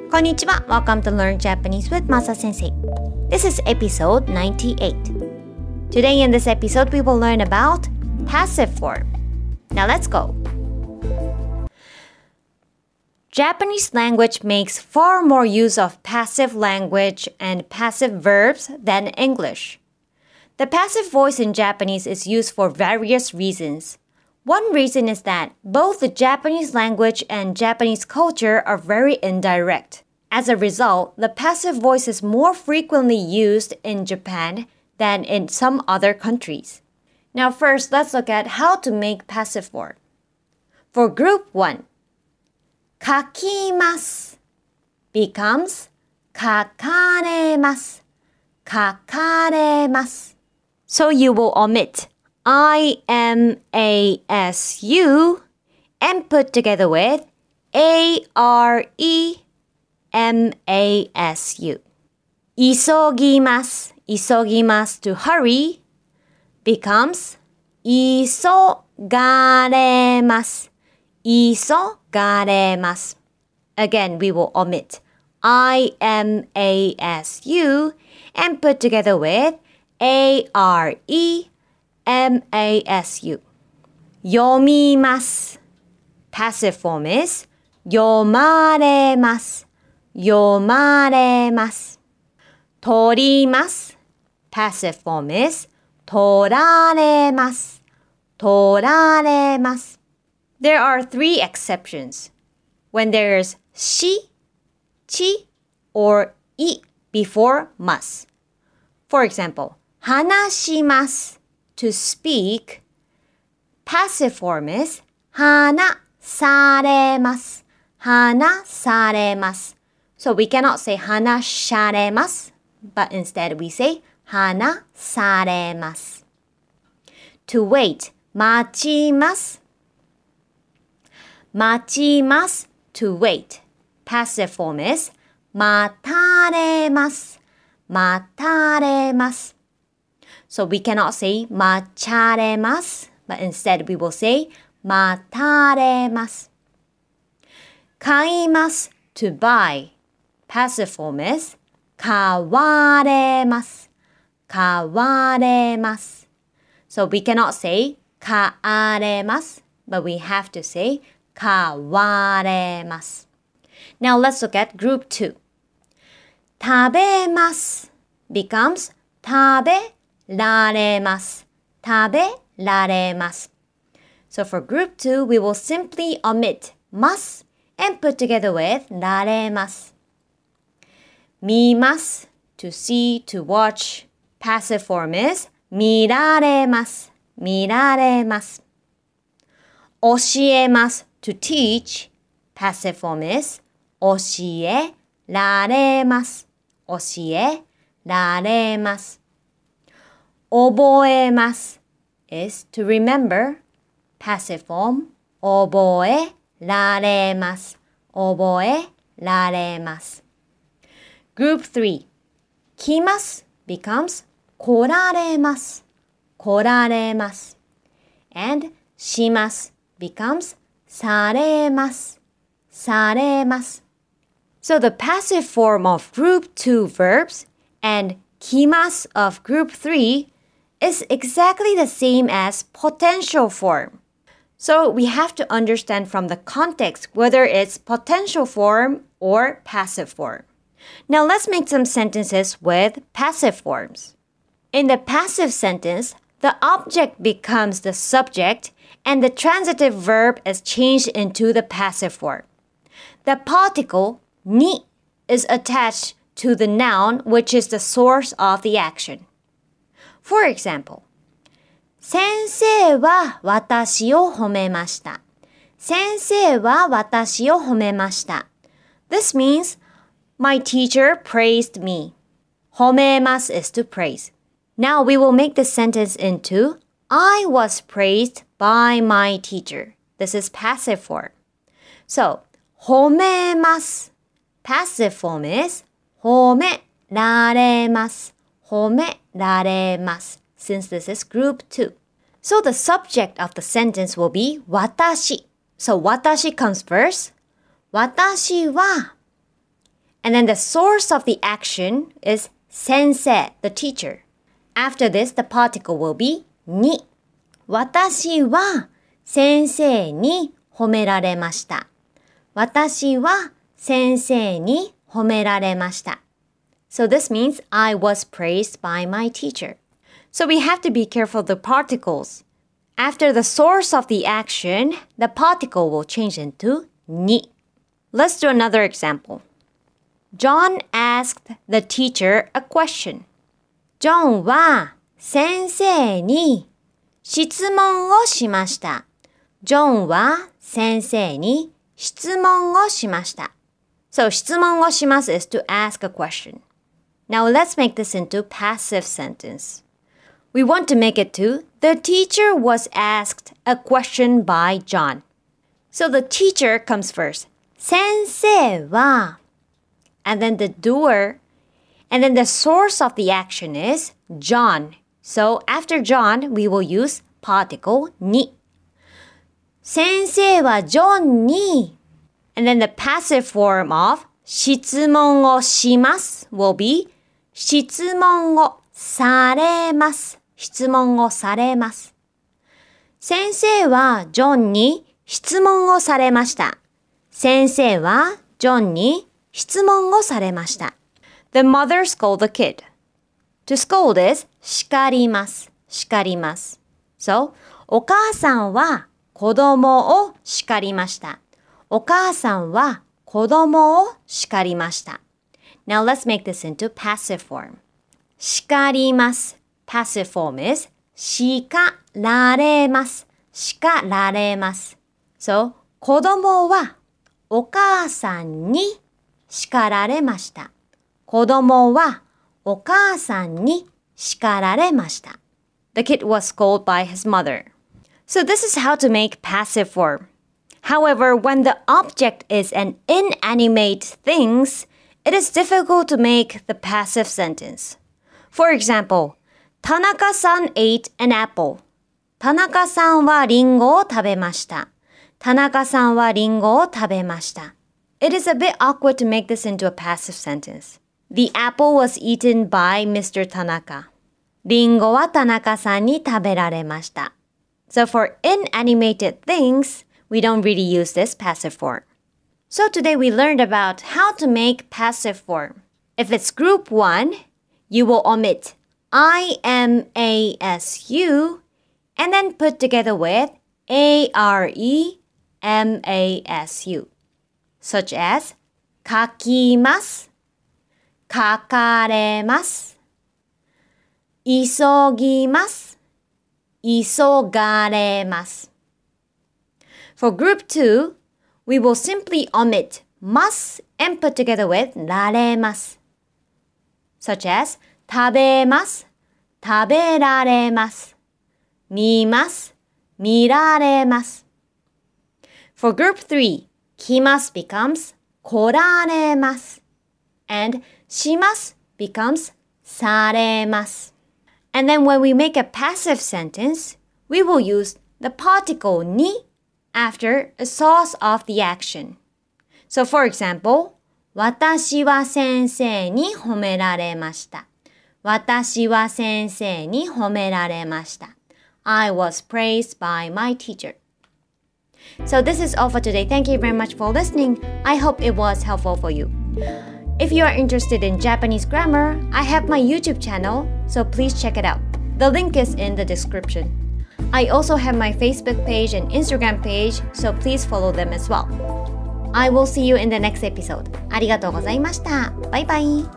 Konnichiwa, welcome to Learn Japanese with Masa Sensei. This is episode 98. Today in this episode, we will learn about passive form. Now let's go. Japanese language makes far more use of passive language and passive verbs than English. The passive voice in Japanese is used for various reasons. One reason is that both the Japanese language and Japanese culture are very indirect. As a result, the passive voice is more frequently used in Japan than in some other countries. Now first, let's look at how to make passive form. For group 1, かきます becomes かかれます かかれます So you will omit IMASU and put together with AREMASU. いそぎます to hurry becomes いそがれます Again, we will omit IMASU and put together with AREMASU. 読みます Passive form is 読まれます読まれます取ります Passive form is 取られます取られます There are 3 exceptions. When there's し, ち or い before ます For example, はなします to speak. Passive form is はなされますはなされます So we cannot say はなしゃれます but instead we say はなされます To wait, 待ちます待ちます to wait. Passive form is 待たれます待たれます So we cannot say 待ちゃれます but instead we will say 待たれます買います to buy. Passive form is 買われます買われます So we cannot say 買われます but we have to say 買われます Now let's look at group 2. 食べます becomes 食べられます食べられます So for group 2, we will simply omit ます and put together with られます見ます to see, to watch. Passive form is 見られます見られます教えます to teach. Passive form is 教えられます教えられます覚えます is to remember. Passive form 覚えられます覚えられます Group 3. 来ます becomes 来られます来られます and します becomes されますされます So the passive form of group 2 verbs and 来ます of group 3 is exactly the same as potential form. So we have to understand from the context whether it's potential form or passive form. Now let's make some sentences with passive forms. In the passive sentence, the object becomes the subject and the transitive verb is changed into the passive form. The particle に is attached to the noun, which is the source of the action. For example, 先生は私を褒めました。先生は私を褒めました。This means, my teacher praised me. 褒めます is to praise. Now we will make this sentence into I was praised by my teacher. This is passive form. So, 褒めます。Passive form is 褒められます。褒められます。Since this is group 2. So the subject of the sentence will be 私. So 私 comes first. 私は And then the source of the action is 先生, the teacher. After this, the particle will be に。私は先生に褒められました。私は先生に褒められました。So this means I was praised by my teacher. So we have to be careful of the particles. After the source of the action, the particle will change into に。Let's do another example. John asked the teacher a question. John は先生に質問をしました。John は先生に質問をしました。So 質問をします is to ask a question. Now let's make this into passive sentence. We want to make it to the teacher was asked a question by John. So the teacher comes first. 先生は and then the doer and then the source of the action is John. So after John, we will use particle に。先生はジョンに and then the passive form of 質問をします will be 質問をされます。質問をされます。先生はジョンに質問をされました。先生はジョンに質問をされました。The mother scolded the kid. To scold is 叱ります。叱ります。So, お母さんは子供を叱りました。お母さんは子供を叱りました。Now let's make this into passive form. 叱ります。Passive form is 叱られます。叱られます。So, 子供はお母さんに叱られました。子供はお母さんに叱られました。The kid was scolded by his mother. So this is how to make passive form. However, when the object is an inanimate thing, it is difficult to make the passive sentence. For example, 田中さん ate an apple. 田中さんはリンゴを食べました。田中さんはリンゴを食べました。It is a bit awkward to make this into a passive sentence. The apple was eaten by Mr. Tanaka. リンゴは田中さんに食べられました。So for inanimated things, we don't really use this passive form. So today we learned about how to make passive form. If it's group 1, you will omit I-M-A-S-U and then put together with A-R-E-M-A-S-U, such as かきます、かかれます、いそぎます、いそがれます。For group 2, we will simply omit ます and put together with られます、such as 食べます、食べられます、見ます、見られます。For group 3, きます becomes こられます and します becomes されます。And then when we make a passive sentence, we will use the particle に after a source of the action. So for example, 私は先生に褒められました。私は先生に褒められました。I was praised by my teacher. So this is all for today. Thank you very much for listening. I hope it was helpful for you. If you are interested in Japanese grammar, I have my YouTube channel, so please check it out. The link is in the description. I also have my Facebook page and Instagram page, so please follow them as well. I will see you in the next episode. ありがとうございました。バイバイ。